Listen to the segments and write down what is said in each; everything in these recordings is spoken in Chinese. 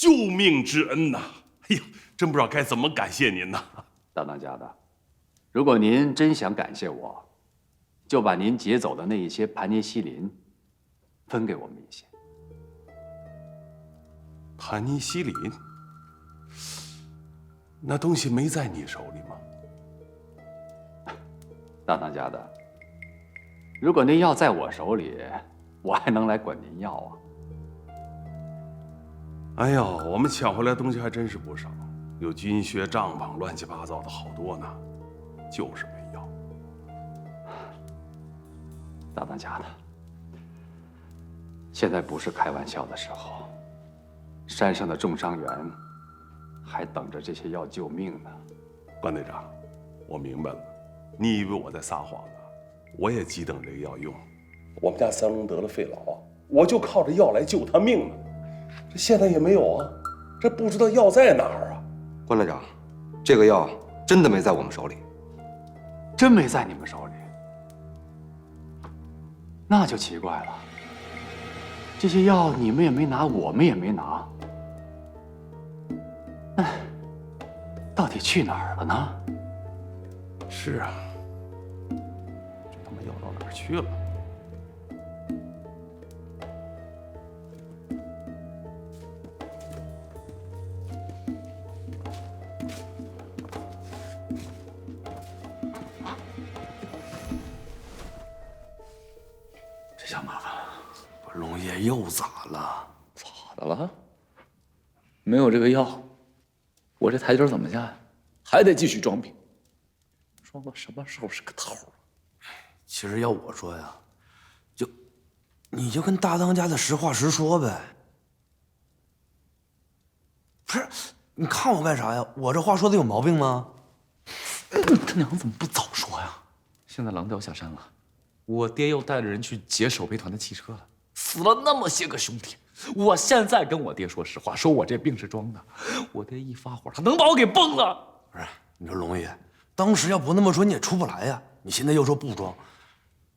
救命之恩呐！哎呦，真不知道该怎么感谢您呐！大当家的，如果您真想感谢我，就把您劫走的那一些盘尼西林分给我们一些。盘尼西林，那东西没在你手里吗？大当家的，如果您要在我手里，我还能来管您要啊？哎呦，我们抢回来东西还真是不少，有军靴、帐篷，乱七八糟的好多呢，就是没要。大当家的，现在不是开玩笑的时候，山上的重伤员还等着这些药救命呢。关队长，我明白了，你以为我在撒谎呢？我也急等这个药用。我们家三龙得了肺痨啊，我就靠着药来救他命呢。这现在也没有啊，这不知道药在哪儿啊。关队长，这个药真的没在我们手里。真没在你们手里？那就奇怪了。这些药你们也没拿，我们也没拿，那到底去哪儿了呢？是啊，这他妈药到哪儿去了？这下麻烦了，我龙爷又咋了？咋的了？没有这个药，我这台阶怎么下呀？还得继续装病，装到什么时候是个头？其实要我说呀，你就跟大当家的实话实说呗。不是，你看我干啥呀？我这话说的有毛病吗？他娘怎么不早说呀？现在狼雕下山了，我爹又带着人去劫守备团的汽车了，死了那么些个兄弟。我现在跟我爹说实话，说我这病是装的，我爹一发火，他能把我给崩了。不是，你说龙爷，当时要不那么说，你也出不来呀。你现在又说不装，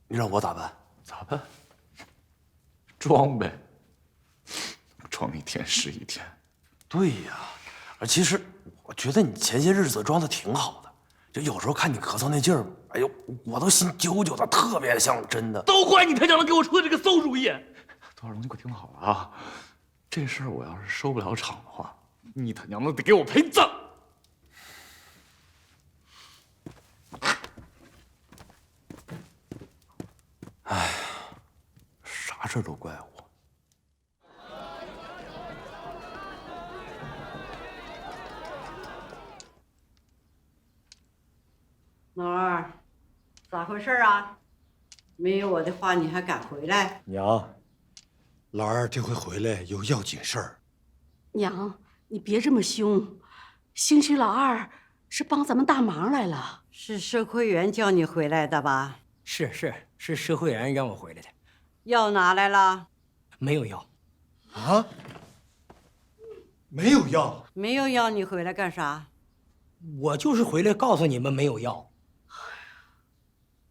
你让我咋办？咋办？装呗，装一天是一天。对呀，而其实我觉得你前些日子装的挺好的，就有时候看你咳嗽那劲儿，哎呦，我都心揪揪的，特别像真的。都怪你他娘的给我出的这个馊主意！多少龙，你给我听好了啊！这事儿我要是收不了场的话，你他娘的得给我陪葬！哎呀，啥事都怪我。老二，咋回事啊？没有我的话，你还敢回来？娘，老二这回回来有要紧事儿。娘，你别这么凶，兴许老二是帮咱们大忙来了。是社会员叫你回来的吧？是社会员让我回来的。药拿来了？没有药。啊？没有药？没有药，你回来干啥？我就是回来告诉你们没有药。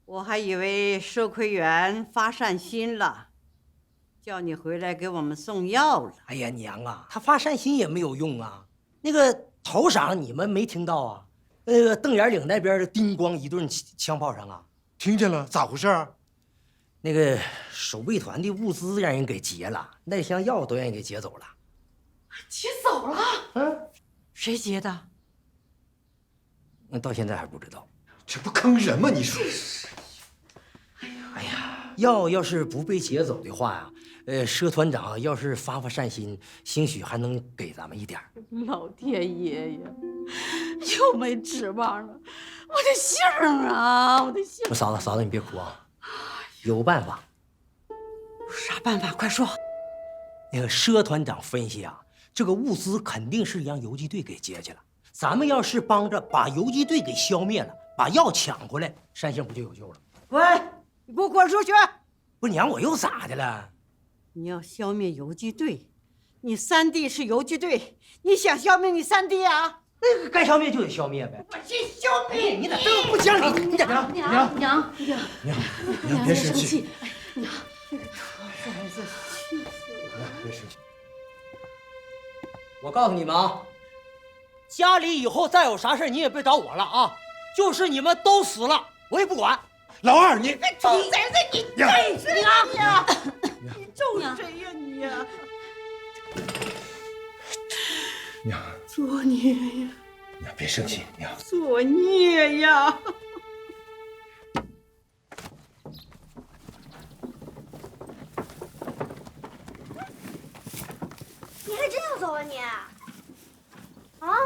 我还以为社会员发善心了，叫你回来给我们送药了。哎呀，娘啊，他发善心也没有用啊。那个头晌你们没听到啊？瞪眼岭那边叮咣一顿枪炮声啊！听见了，咋回事啊？那个守备团的物资让人给劫了，那箱药都让人给劫走了。劫走了？嗯，谁劫的？那到现在还不知道。这不坑人吗？你说？哎呀，药要是不被劫走的话呀，佘团长要是发善心，兴许还能给咱们一点儿。老天爷呀，又没指望了，我的杏儿啊，我的杏儿！嫂子，你别哭啊，有办法。啥办法？快说。那个佘团长分析啊，这个物资肯定是让游击队给劫去了。咱们要是帮着把游击队给消灭了，把药抢回来，山杏不就有救了？滚！你给我滚出去！不是娘，我又咋的了？你要消灭游击队，你三弟是游击队，你想消灭你三弟啊？那个该消灭就得消灭呗。我去消灭你咋这么不讲理？你咋娘，别生气。娘，这个兔崽子气死我了！别生气。我告诉你们啊，家里以后再有啥事你也别找我了啊！就是你们都死了，我也不管。老二，你臭崽子，你该死呀！你咒谁呀你呀？娘，作孽呀！娘别生气，娘。作孽呀！你还真要走啊你？啊？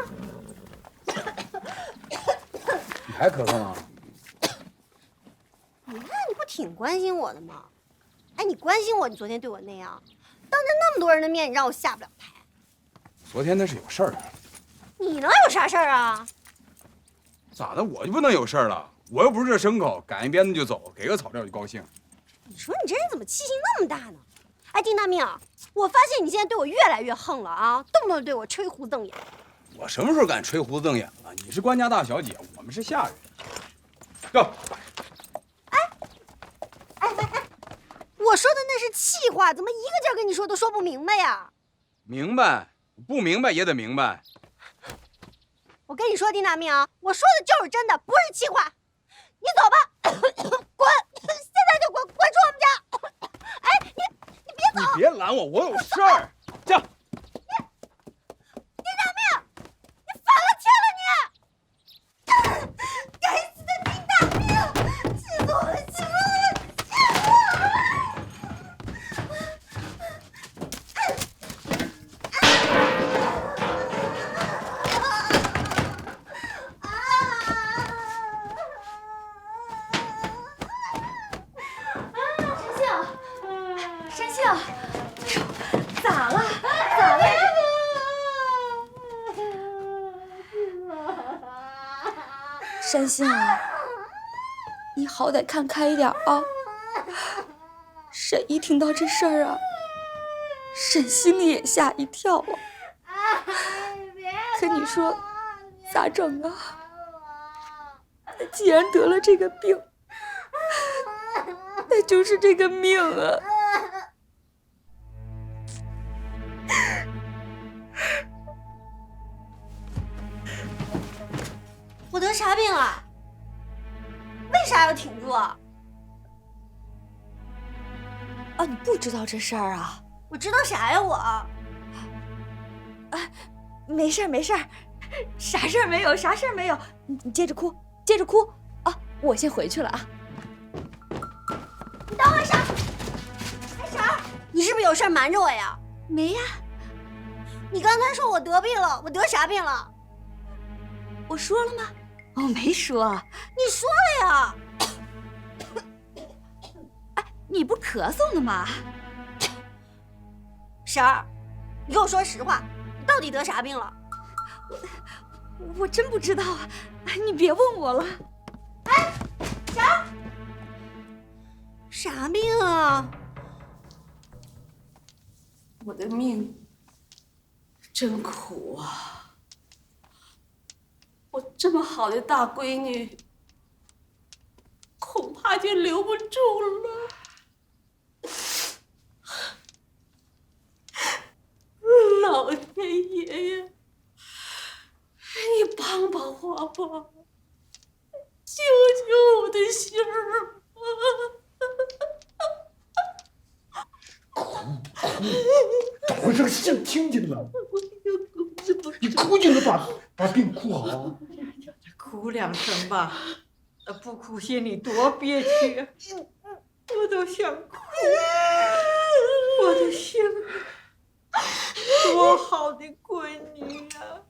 你还咳嗽呢？你看你不挺关心我的吗？哎，你关心我，你昨天对我那样，当着那么多人的面，你让我下不了台。昨天那是有事儿。你能有啥事儿啊？咋的？我就不能有事儿了？我又不是这牲口，赶一鞭子就走，给个草料就高兴。你说你这人怎么气性那么大呢？哎，丁大命，我发现你现在对我越来越横了啊，动不动对我吹胡子瞪眼。我什么时候敢吹胡子瞪眼了？你是官家大小姐，我们是下人。哟，我说的那是气话，怎么一个劲儿跟你说都说不明白呀？明白，不明白也得明白。我跟你说，丁大命啊，我说的就是真的，不是气话。你走吧，滚！现在就滚出我们家！哎，你别走！你别拦我，我有事儿。这样，丁大命，你反了天了你！该死的丁大命，气死我了，气死我了，气死我了！山杏，哎呦，咋了？咋了？山杏啊，你好歹看开一点啊！沈一听到这事儿啊，沈心里也吓一跳啊。可你说咋整啊？他既然得了这个病，那就是这个命啊！我得啥病了？为啥要挺住啊？哦，你不知道这事儿啊？我知道啥呀我？没事儿没事儿，啥事儿没有，啥事儿没有。你接着哭，接着哭啊！我先回去了啊。你等会儿，婶儿，你是不是有事儿瞒着我呀？没呀，你刚才说我得病了，我得啥病了？我说了吗？我没说。你说了呀。哎，你不咳嗽呢吗？婶儿，你给我说实话，你到底得啥病了？我真不知道啊，你别问我了。哎，婶儿，啥病啊？我的命真苦啊！我这么好的大闺女，恐怕就留不住了。老天爷呀，你帮帮我吧，救救我的心儿吧！怎么回事？信听见了？你哭就能把病哭好啊？哭两声吧，不哭心里多憋屈，我都想哭。我的心儿，多好的闺女呀！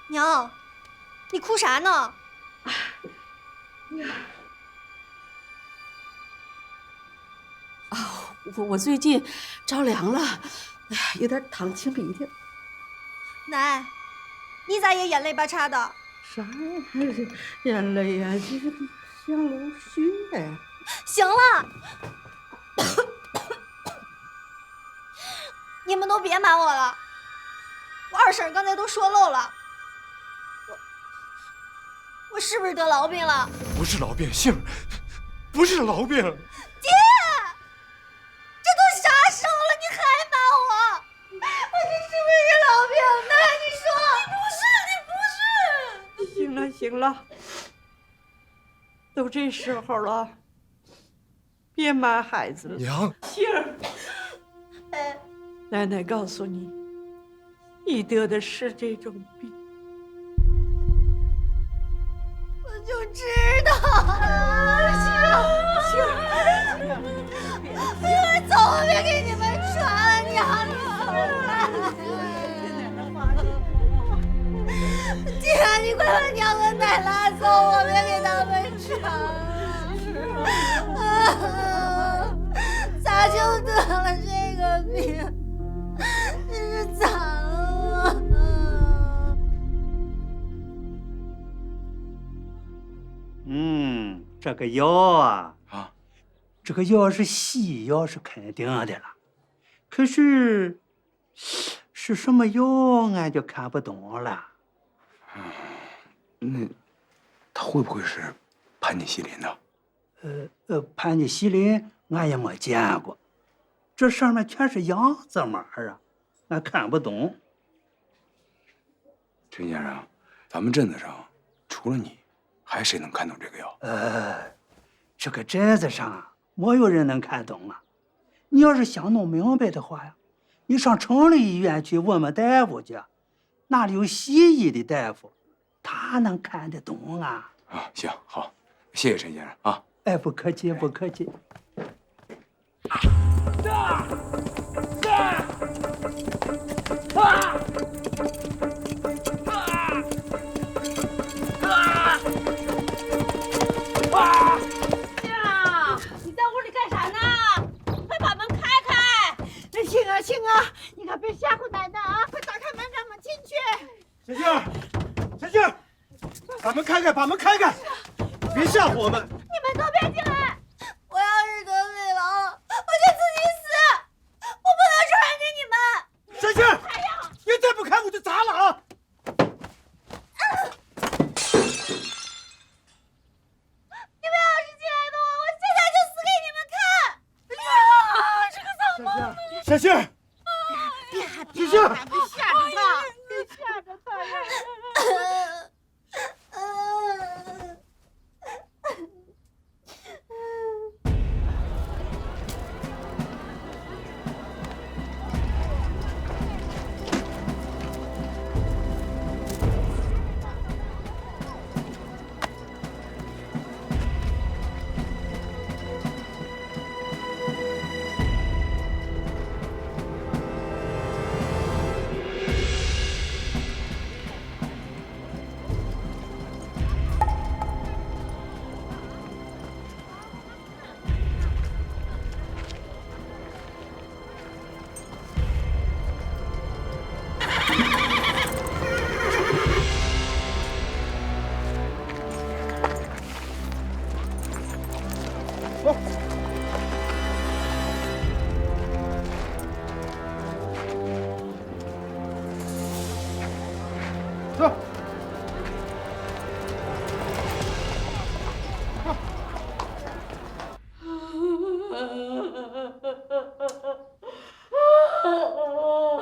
娘，你哭啥呢？我最近着凉了，哎呀，有点淌清鼻涕。奶，你咋也眼泪巴叉的？啥眼泪呀？这是像流血呀！行了，你们都别瞒我了，我二婶刚才都说漏了，我我是不是得痨病了？不是痨病，杏儿，不是痨病。爹，这都啥时候了，你还骂我？我这是不是痨病呢？你说。你不是。行了行了，都这时候了，别骂孩子了。娘，杏儿，奶奶告诉你，你得的是这种病。我就知道。杏儿，走，我别给你们传了，娘，你走吧。爹，你快把娘和奶拉走，我别给他们传了。咋就得了这个病？真是咋了？这个药这个药是西药是肯定的了，可是是什么药俺就看不懂了。那他会不会是盘尼西林呢？盘尼西林俺也没见过，这上面全是洋字码啊，俺看不懂。陈先生，咱们镇子上除了你，还谁能看懂这个药？这个镇子上没有人能看懂啊。你要是想弄明白的话呀，你上城里医院去问问大夫去，那里有西医的大夫，他能看得懂啊。行好，谢谢陈先生啊。哎，不客气，不客气。你在屋里干啥呢？快把门开开！杏儿，杏儿，你可别吓唬奶奶啊！快打开门，让我们进去。陈杏儿，陈杏儿，把门开开，把门开开，别吓唬我们。你们都别进来！我要是得肺痨了，我就自己死，我不能传染给你们。陈杏儿，你再不开我就砸了啊！你们要是进来的话，我现在就死给你们看！这个丧猫！陈杏儿，别害怕，陈杏儿，别吓着他，别吓着他呀！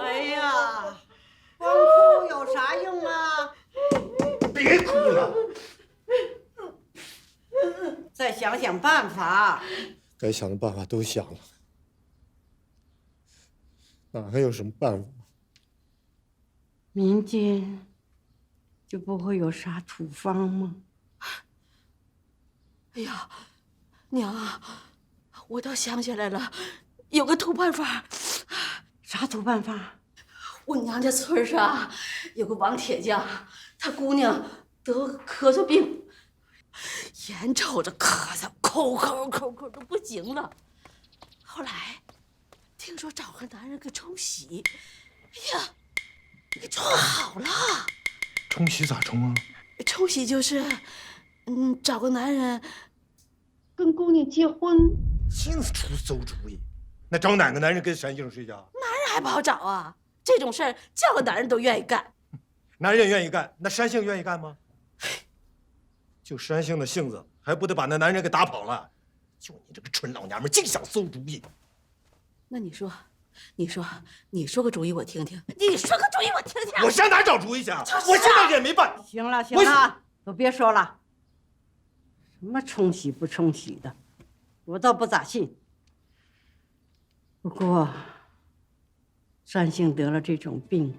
哎呀，光哭有啥用啊？别哭了，再想想办法。该想的办法都想了，哪还有什么办法？民间就不会有啥土方吗？哎呀，娘啊，我倒想起来了，有个土办法。啥土办法？我娘家村上有个王铁匠，他姑娘得咳嗽病，眼瞅着咳嗽，口都不行了。后来听说找个男人给冲洗，哎呀，给冲好了。冲洗咋冲啊？冲洗就是，找个男人跟姑娘结婚。净出馊主意，那找哪个男人跟山杏睡觉？男人还不好找啊，这种事儿叫个男人都愿意干。男人愿意干，那山杏愿意干吗？就山杏的性子，还不得把那男人给打跑了？就你这个蠢老娘们，净想馊主意。那你说个主意我听听。你说个主意我听听。我上哪找主意去？我现在也没办。行了行了，都别说了。什么冲喜不冲喜的，我倒不咋信。不过，山杏得了这种病，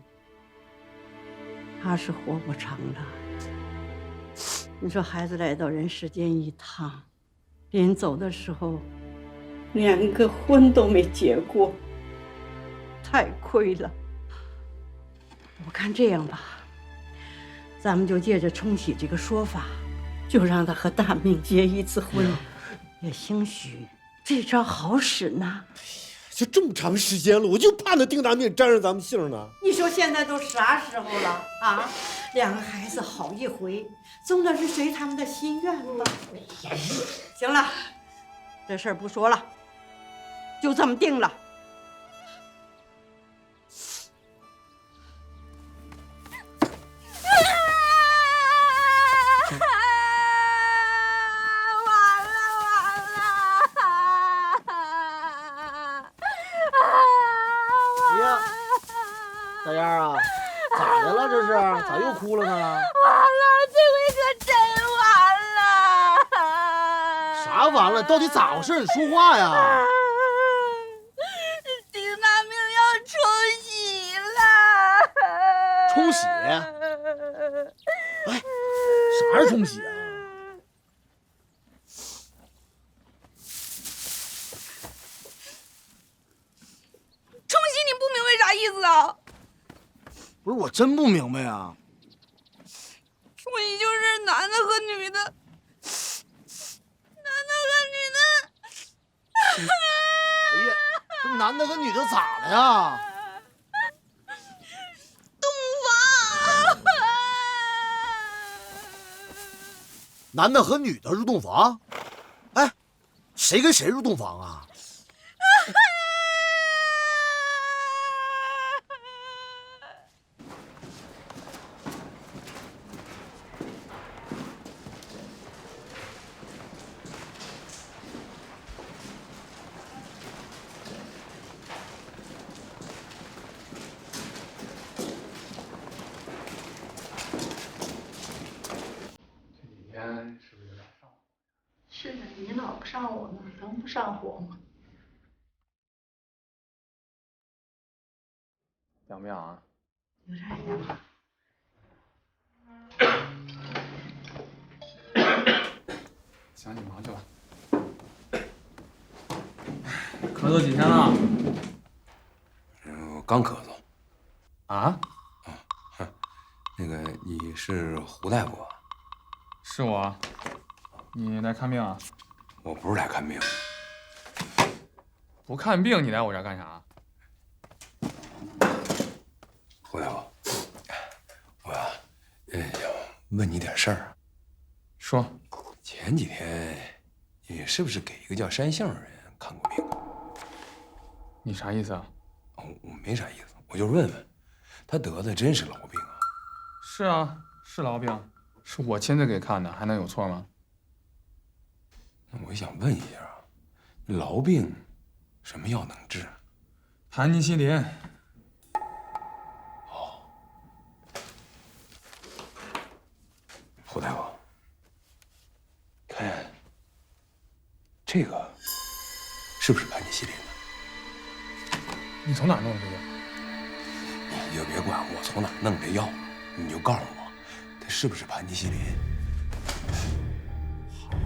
他是活不长了。你说孩子来到人世间一趟，临走的时候，连个婚都没结过，太亏了。我看这样吧，咱们就借着冲喜这个说法，就让他和大命结一次婚，也兴许这招好使呢。就这么长时间了，我就怕那丁大命沾上咱们姓呢。你说现在都啥时候了啊？两个孩子好一回，总得是随他们的心愿吧。行了，这事儿不说了，就这么定了。大燕儿啊，咋的了？这是咋又哭了呢？完了，这回可真完了！啥完了？到底咋回事？你说话呀！丁大命要冲喜了！冲喜？哎，啥是冲喜啊？冲喜，你不明白啥意思啊？不是，我真不明白啊。冲喜就是男的和女的，哎呀，这男的和女的咋的呀？洞房。男的和女的入洞房？哎，谁跟谁入洞房啊？是不是有点上火？是的，你老不上火呢，能不上火吗？痒不痒啊？有点痒。行，你忙去吧。咳嗽几天了？刚咳嗽。啊？那个，你是胡大夫啊？是我。你来看病啊？我不是来看病。不看病，你来我这儿干啥？胡大夫，我呀，想问你点事儿。说。前几天，你是不是给一个叫山杏的人看过病？你啥意思啊？我没啥意思，我就是问问，他得的真是痨病啊？是啊，是痨病，是我亲自给看的，还能有错吗？那我想问一下，痨病什么药能治？盘尼西林。哦，胡大夫，看这个是不是盘尼西林呢？你从哪弄的这个？你就别管我从哪弄这药，你就告诉我，它是不是盘尼西林？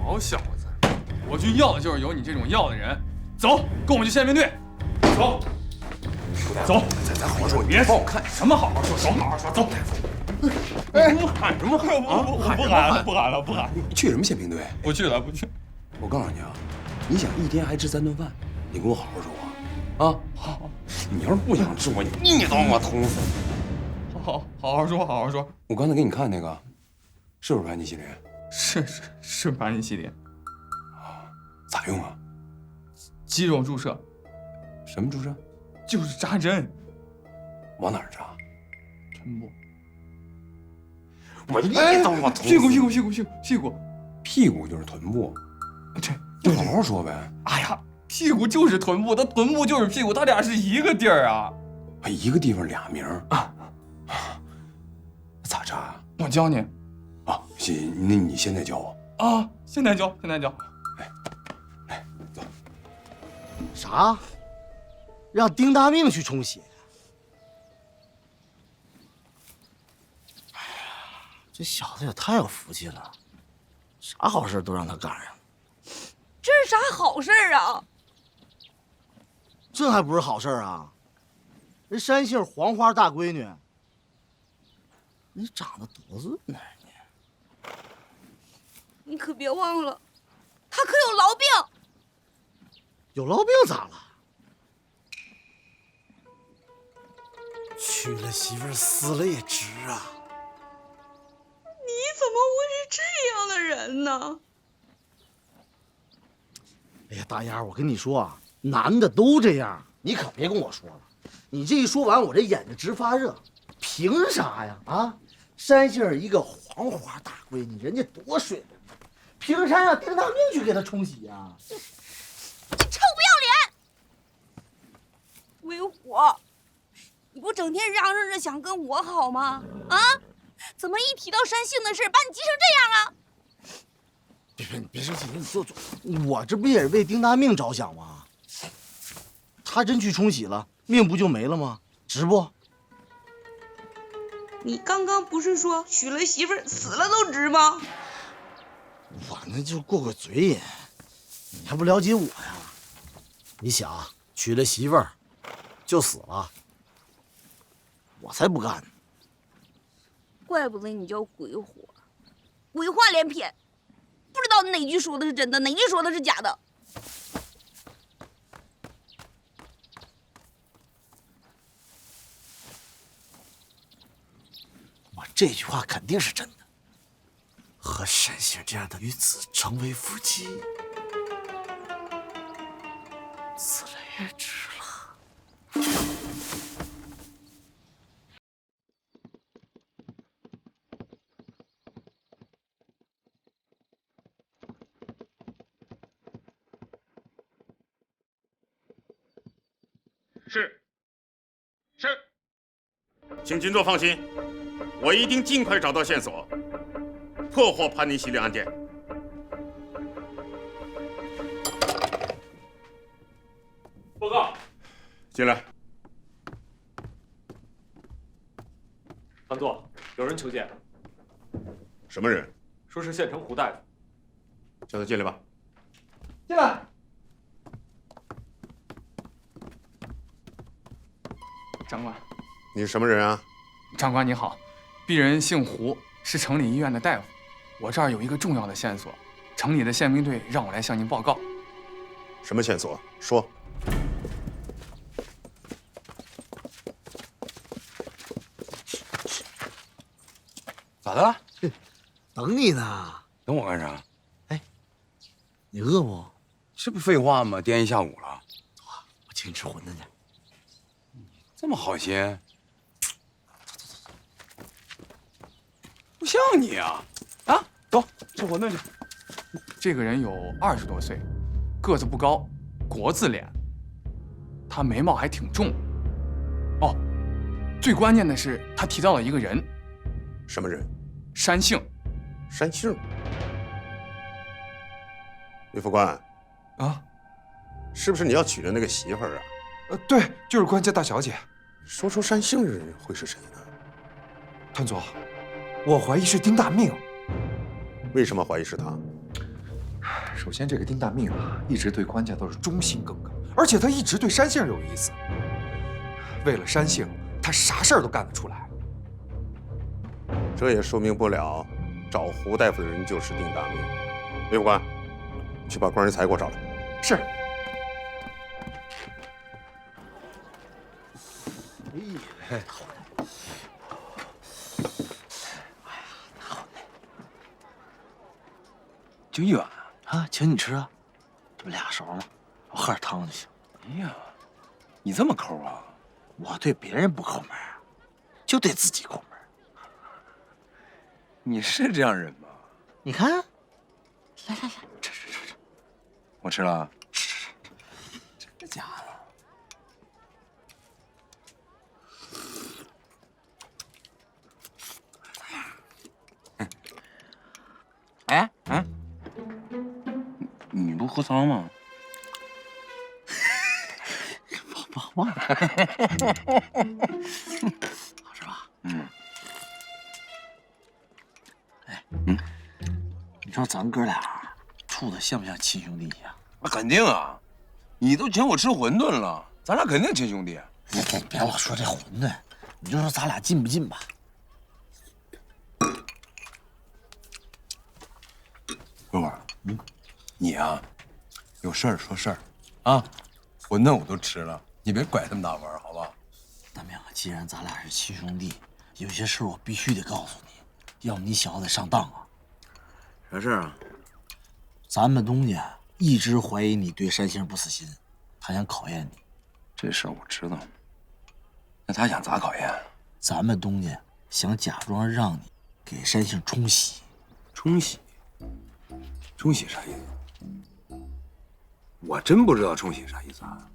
好小子，我军要的就是有你这种药的人。走，跟我们去宪兵队。走，走，咱好好说，别帮我看什么好好说，走，好好说，走。哎，喊什么喊啊？不喊了。你去什么宪兵队？不去了，不去。我告诉你啊，你想一天还吃3顿饭，你跟我好好说话。啊，好，你要是不想吃我，你都给我捅死！好好说。我刚才给你看那个，是不是盘尼西林？是盘尼西林。咋用啊？肌肉注射。什么注射？就是扎针。往哪儿扎？臀部。我你都给我捅死！屁股。屁股就是臀部，这你好好说呗。哎呀，屁股就是臀部，它臀部就是屁股，它俩是一个地儿啊！一个地方俩名啊？咋查？我教你啊，行，那你现在教我啊！现在教，现在教。来，走。啥？让丁大命去冲血？哎呀，这小子也太有福气了，啥好事都让他赶上。这是啥好事啊？这还不是好事啊？人山姓黄花大闺女，你长得多俊呢！你可别忘了，他可有痨病。有痨病咋了？娶了媳妇死了也值啊！你怎么会是这样的人呢？哎呀，大丫，我跟你说啊，男的都这样，你可别跟我说了。你这一说完，我这眼睛直发热。凭啥呀？啊，山杏一个黄花大闺女，人家多水灵，凭啥让丁大命去给她冲洗呀？你臭不要脸！为火，你不整天嚷嚷着想跟我好吗？啊，怎么一提到山杏的事，把你急成这样啊？你别生气，你坐，我这不也是为丁大命着想吗？他真去冲洗了，命不就没了吗？值不？你刚刚不是说娶了媳妇儿死了都值吗？我那就过个嘴瘾，你还不了解我呀？你想娶了媳妇儿就死了，我才不干呢。怪不得你叫鬼火，鬼话连篇，不知道哪句说的是真的，哪句说的是假的。我这句话肯定是真的。和山杏这样的女子成为夫妻，死了也值了。是，请军座放心，我一定尽快找到线索，破获潘尼西林案件。报告，进来。团座，有人求见。什么人？说是县城胡大夫。叫他进来吧。进来。长官，你是什么人啊？长官你好，鄙人姓胡，是城里医院的大夫。我这儿有一个重要的线索，城里的宪兵队让我来向您报告。什么线索？说。咋的了？等你呢。等我干啥？哎，你饿不？这不废话吗？颠一下午了。走啊，我请你吃馄饨去。这么好心，不像你啊！啊，走，吃馄饨去。这个人有20多岁，个子不高，国字脸，他眉毛还挺重。哦，最关键的是他提到了一个人。什么人？山杏。山杏。岳副官。啊，是不是你要娶的那个媳妇儿啊？对，就是官家大小姐。说出山杏人会是谁呢？团座，我怀疑是丁大命。为什么怀疑是他？首先，这个丁大命啊，一直对官家都是忠心耿耿，而且他一直对山杏有意思。为了山杏，他啥事儿都干得出来。这也说明不了，找胡大夫的人就是丁大命。岳副官，去把关人才给我找来。是。哎，就一碗啊，请你吃啊，这不2勺吗？我喝点汤就行。哎呀，你这么抠啊？我对别人不抠门，就对自己抠门。你是这样人吗？你看，来来来，吃，我吃了。这家伙。哎，你不喝汤吗？忘了，好吃吧？你说咱哥俩处的像不像亲兄弟一样？那肯定啊！你都请我吃馄饨了，咱俩肯定亲兄弟。别老说这馄饨，你就说咱俩近不近吧？桂花，你啊，有事儿说事儿啊。馄饨我都吃了，你别拐这么大弯，好吧？大明，既然咱俩是亲兄弟，有些事我必须得告诉你，要不你小子得上当啊！啥事儿啊？咱们东家一直怀疑你对山星不死心，他想考验你。这事儿我知道。那他想咋考验？咱们东家想假装让你给山星冲洗。冲洗？冲洗啥意思？我真不知道冲洗啥意思啊！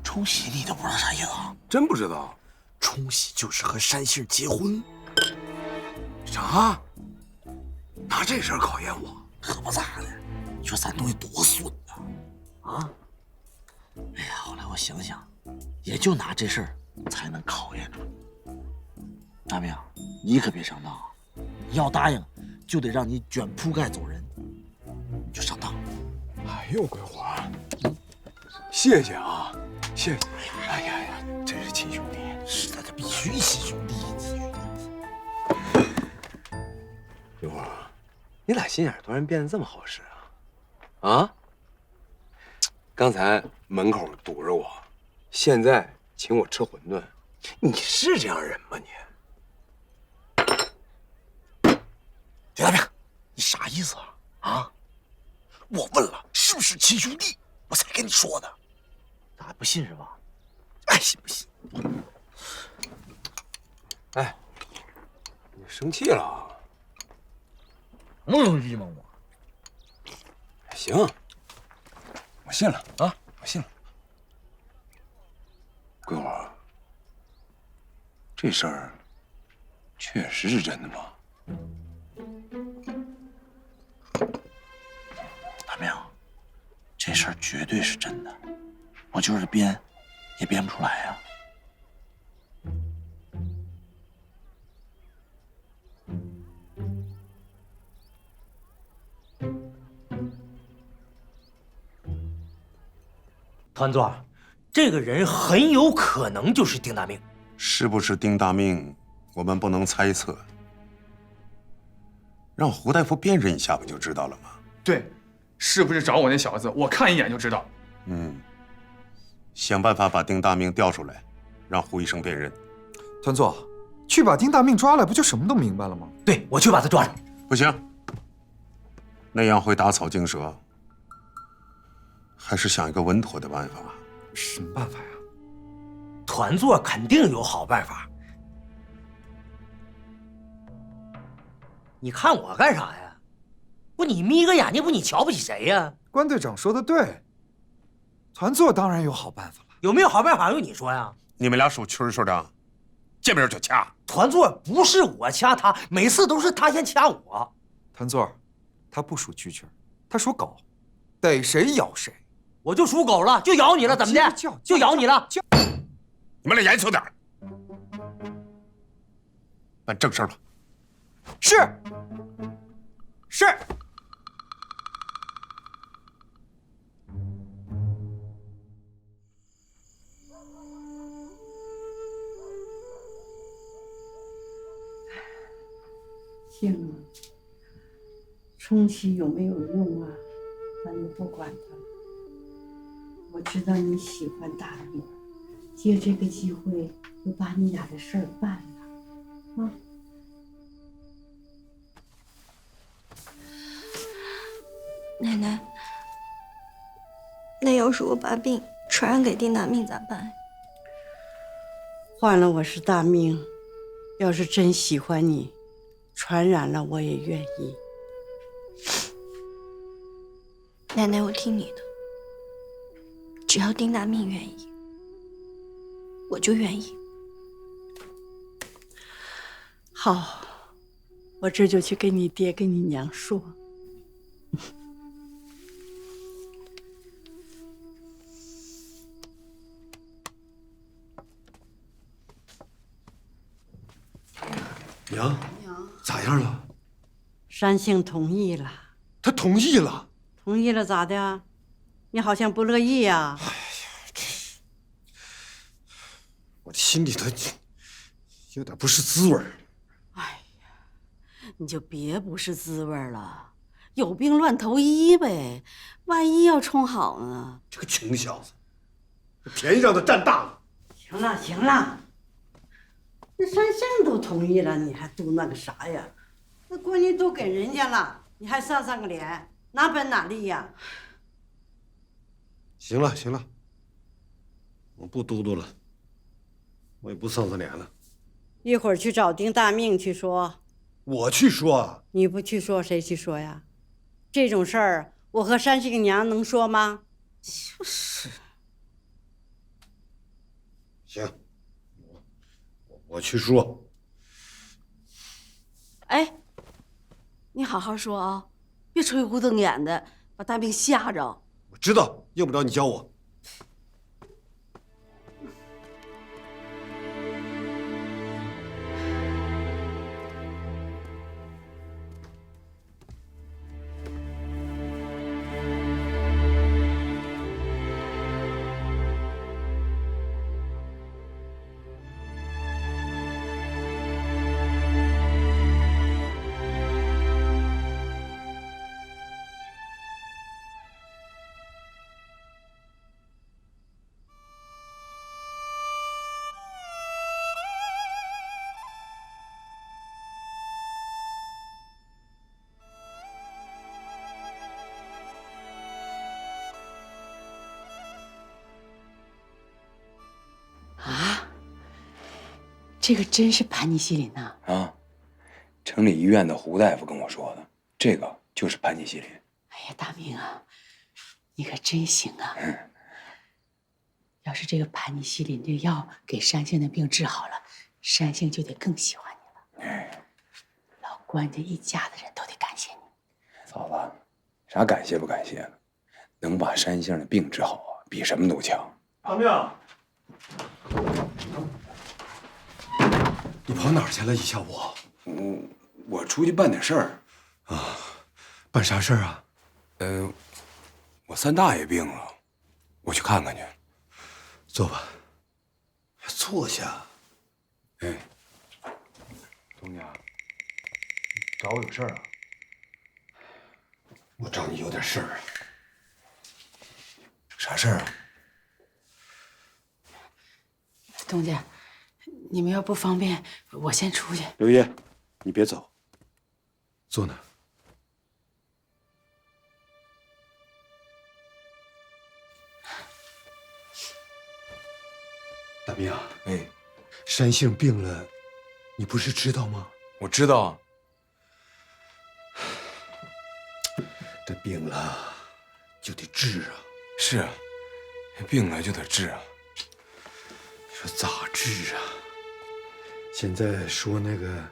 冲洗你都不知道啥意思啊？真不知道。冲洗就是和山星结婚。啥？拿这事儿考验我？可不咋的。你说咱东西多损啊！哎呀，后来我想想，也就拿这事儿才能考验着你。大明，你可别上当啊！你要答应，就得让你卷铺盖走人。你就上当。哎呦，桂花，谢谢啊，谢谢。哎呀，真是亲兄弟。是的，这必须亲兄弟。桂花，你咋心眼突然变得这么好使啊？啊？刚才门口堵着我，现在请我吃馄饨，你是这样人吗你？李大明，你啥意思啊？啊？我问了是不是亲兄弟，我才跟你说的。咋还不信是吧？爱信不信。哎，你生气了啊？能生气吗我？行，我信了啊，我信了。桂花，这事儿确实是真的吗？大明，这事儿绝对是真的，我就是编，也编不出来呀。团座，这个人很有可能就是丁大明。是不是丁大明，我们不能猜测，让胡大夫辨认一下不就知道了吗？对，是不是找我那小子？我看一眼就知道。想办法把丁大明调出来，让胡医生辨认。团座，去把丁大明抓来，不就什么都明白了吗？对，我去把他抓来。不行，那样会打草惊蛇。还是想一个稳妥的办法。什么办法呀？团座肯定有好办法。你看我干啥呀？不，你眯个眼睛，不你瞧不起谁呀？关队长说的对，团座当然有好办法了。有没有好办法用你说呀？你们俩属蛐儿的，见面就掐。团座不是我掐他，每次都是他先掐我。团座，他不属蛐蛐儿，他属狗，逮谁咬谁。我就属狗了，就咬你了，怎么的？就咬你了。你们俩严肃点，办正事吧。是。是。行啊，冲洗有没有用啊？咱就不管它了。我知道你喜欢大明，借这个机会就把你俩的事儿办了，啊。奶奶，那要是我把病传染给丁大明咋办？换了我是大明，要是真喜欢你，传染了我也愿意。奶奶，我听你的，只要丁大命愿意，我就愿意。好，我这就去跟你爹跟你娘说。娘，咋样了？山杏同意了。他同意了？同意了咋的？你好像不乐意呀。我心里头有点不是滋味儿。你就别不是滋味了，有病乱投医呗，万一要冲好呢？这个穷小子，便宜让他占大了。行了行了，那山杏都同意了，你还嘟那个啥呀？那闺女都给人家了，你还丧个脸，哪本哪利呀？行了行了，我不嘟嘟了，我也不丧脸了。一会儿去找丁大命去说。我去说啊？你不去说，谁去说呀？这种事儿，我和山杏娘能说吗？就是。行，我去说。哎，你好好说啊，别吹胡瞪眼的，把大命吓着。我知道，用不着你教我。这个真是盘尼西林呐！啊，城里医院的胡大夫跟我说的，这个就是盘尼西林。哎呀，大明啊，你可真行啊！要是这个盘尼西林这药给山杏的病治好了，山杏就得更喜欢你了。老关家一家的人都得感谢你。嫂子，啥感谢不感谢的？能把山杏的病治好啊，比什么都强。大命，你跑哪儿去了？一下午？我出去办点事儿。啊，办啥事儿啊？我三大爷病了，我去看看去。坐吧，坐下。哎，东家，找我有事儿啊？我找你有点事儿。啥事儿啊？东家，你们要不方便，我先出去。刘烨，你别走，坐那儿。大明啊，哎，山杏病了，你不是知道吗？我知道啊。这病了就得治啊。是啊，病了就得治啊。说咋治啊？现在说那个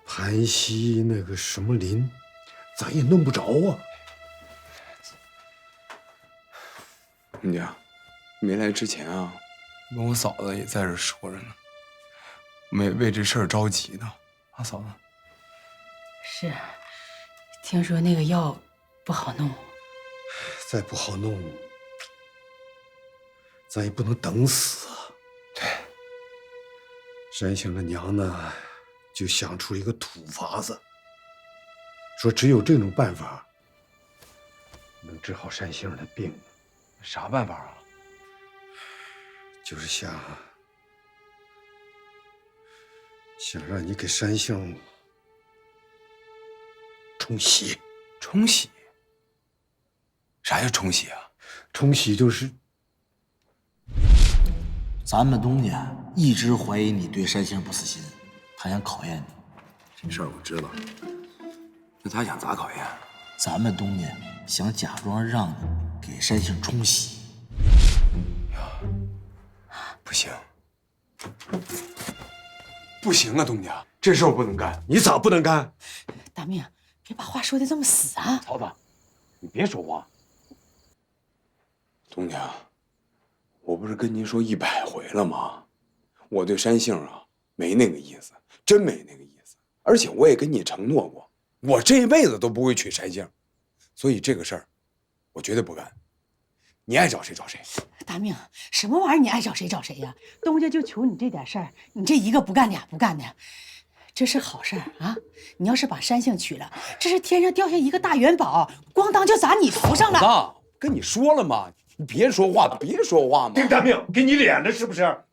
盘溪那个什么林，咱也弄不着啊。你家没来之前啊，跟我嫂子也在这说着呢，我们也为这事儿着急呢。啊，嫂子。是，听说那个药不好弄。再不好弄，咱也不能等死啊。对。山杏的娘呢，就想出一个土法子，说只有这种办法能治好山杏的病。啥办法啊？就是想让你给山杏冲喜。冲喜？啥叫冲喜啊？冲喜就是咱们东家一直怀疑你对山杏不死心，他想考验你。这事儿我知道。那他想咋考验？咱们东家想假装让你给山杏冲喜。不行，不行啊，东家，这事儿我不能干。你咋不能干？大明，别把话说的这么死啊！曹子，你别说话。东家，我不是跟您说100回了吗？我对山杏啊没那个意思，真没那个意思。而且我也跟你承诺过，我这辈子都不会娶山杏，所以这个事儿我绝对不干。你爱找谁找谁。大明，什么玩意儿？你爱找谁找谁呀？东家就求你这点事儿，你这一个不干俩不干的，这是好事儿啊！你要是把山杏娶了，这是天上掉下一个大元宝，咣当就砸你头上了。嫂子，跟你说了吗？你别说话，别说话嘛！丁大明，给你脸了是不是？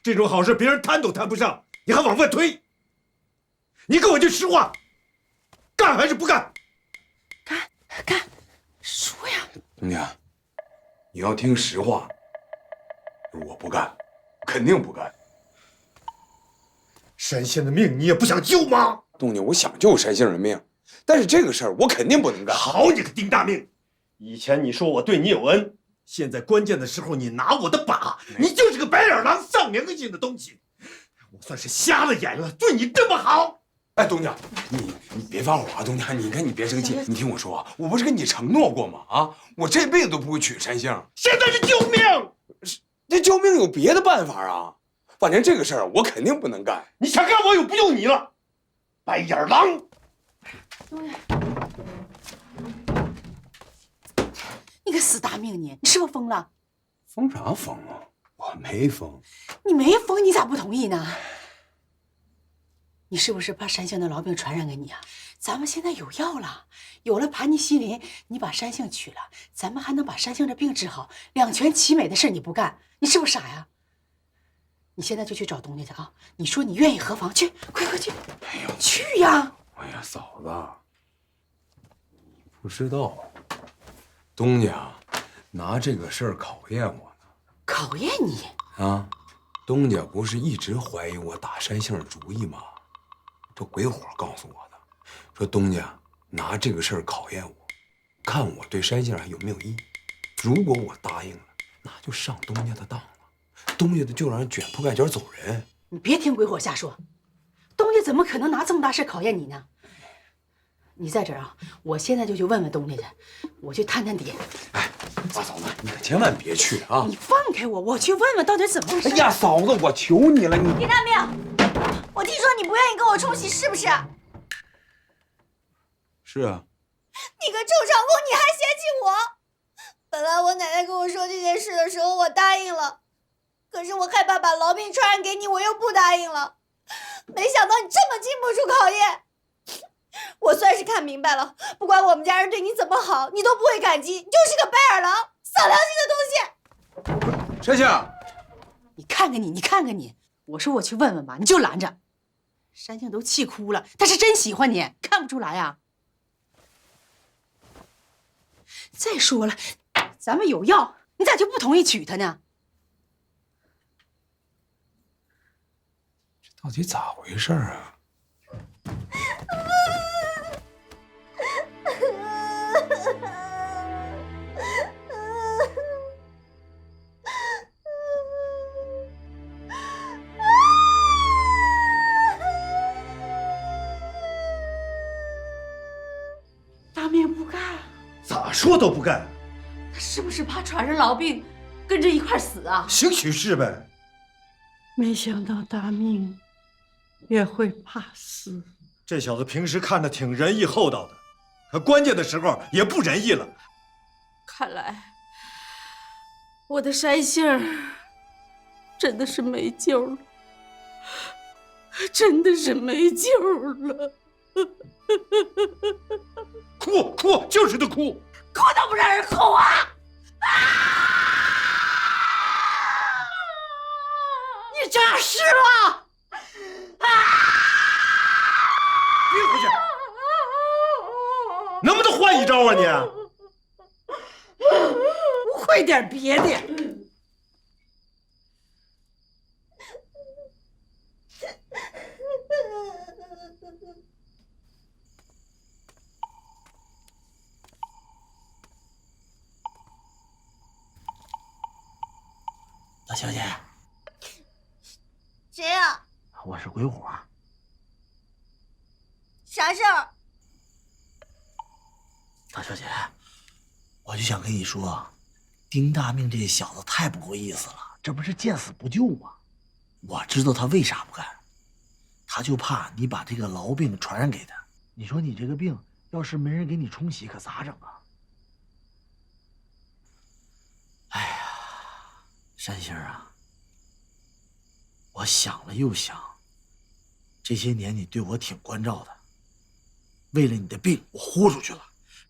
这种好事别人谈都谈不上，你还往外推。你跟我句实话，干还是不干？干，说呀！东家，你要听实话，我不干，肯定不干。山杏的命你也不想救吗？东家，我想救山杏的命，但是这个事儿我肯定不能干。好你个丁大命！以前你说我对你有恩，现在关键的时候你拿我的把，你就是个白眼狼，丧良心的东西！我算是瞎了眼了，对你这么好。哎，东家，你别发火啊！东家，你看你别生气，你听我说，我不是跟你承诺过吗？啊，我这辈子都不会娶山杏。现在是救命！这救命有别的办法啊？反正这个事儿我肯定不能干。你想干我也不用你了，白眼狼！你个死大命你是不是疯了？疯啥疯啊？我没疯。你没疯，你咋不同意呢？你是不是怕山杏的痨病传染给你啊？咱们现在有药了，有了盘尼西林，你把山杏娶了，咱们还能把山杏的病治好，两全其美的事你不干，你是不是傻呀？你现在就去找东家去啊！你说你愿意何妨？去，快去！哎呦，去呀！哎呀，嫂子，你不知道，东家拿这个事儿考验我呢。考验你啊？东家不是一直怀疑我打山杏主意吗？这鬼火告诉我的，说东家拿这个事儿考验我，看我对山杏还有没有意。如果我答应了，那就上东家的当了，东家的就让人卷铺盖卷走人。你别听鬼火瞎说，东家怎么可能拿这么大事考验你呢？你在这儿啊，我现在就去问问东家去，我去探探底。哎，大嫂子，你可千万别去啊！你放开我，我去问问到底怎么回事。哎呀，嫂子，我求你了，你丁大命，我听说你不愿意跟我冲喜，是不是？是啊。你个臭长工，你还嫌弃我？本来我奶奶跟我说这件事的时候，我答应了，可是我害怕把痨病传染给你，我又不答应了。没想到你这么经不住考验。我算是看明白了，不管我们家人对你怎么好，你都不会感激，你就是个白眼狼，丧良心的东西。山杏，你看看你，你看看你，我说我去问问吧，你就拦着。山杏都气哭了，他是真喜欢你，看不出来呀。再说了，咱们有药，你咋就不同意娶她呢？这到底咋回事啊？大命不干，咋说都不干，他是不是怕传上痨病，跟着一块死啊？兴许是呗。没想到大命也会怕死。这小子平时看着挺仁义厚道的，可关键的时候也不仁义了。看来我的山杏真的是没救了，真的是没救了。哭哭，就是得哭，哭都不让人哭啊！你诈尸了！别回去，能不能换一招啊你？不会点别的。小姐，谁呀？我是鬼火。啥事儿？大小姐，我就想跟你说，丁大命这小子太不够意思了，这不是见死不救吗？我知道他为啥不干，他就怕你把这个痨病传染给他。你说你这个病要是没人给你冲洗，可咋整啊？哎呀，山星啊，我想了又想，这些年你对我挺关照的，为了你的病，我豁出去了，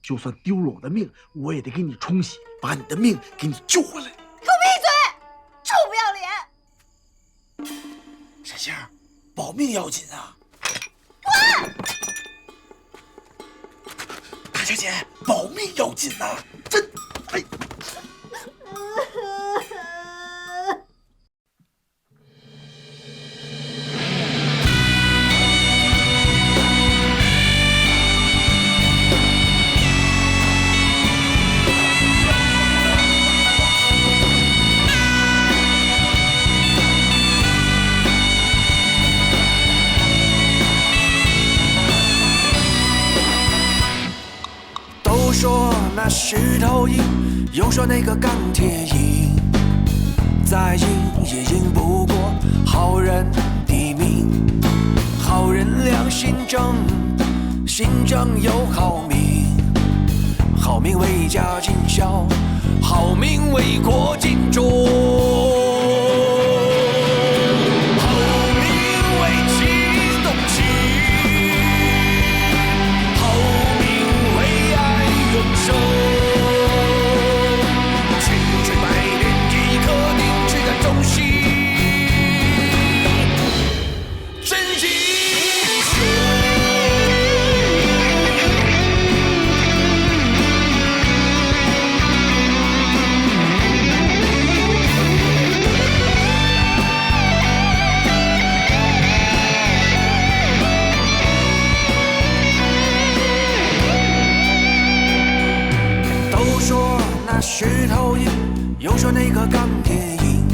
就算丢了我的命，我也得给你冲洗，把你的命给你救回来。给我闭嘴，臭不要脸！山星，保命要紧啊！滚！大小姐，保命要紧呐！真，哎。都说那石头硬，又说那个钢铁硬，再硬也硬不过好人的命。好人良心正，心正有好命，好命为家尽孝，好命为国尽忠。石头硬，又说那个钢铁硬，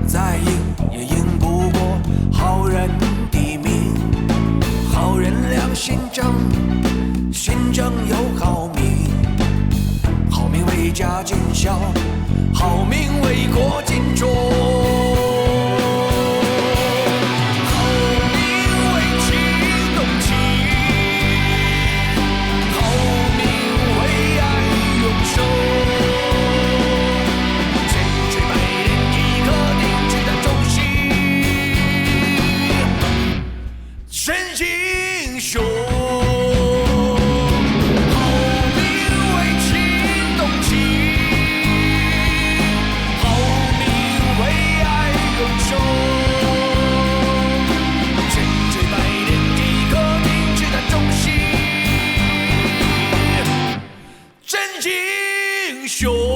再硬也硬不过好人的命。好人良心正，心正有好命，好命为家尽孝，好命为国尽忠。英雄，好命为情动情，好命为爱永守。千锤百炼一颗定志的忠心，真英雄。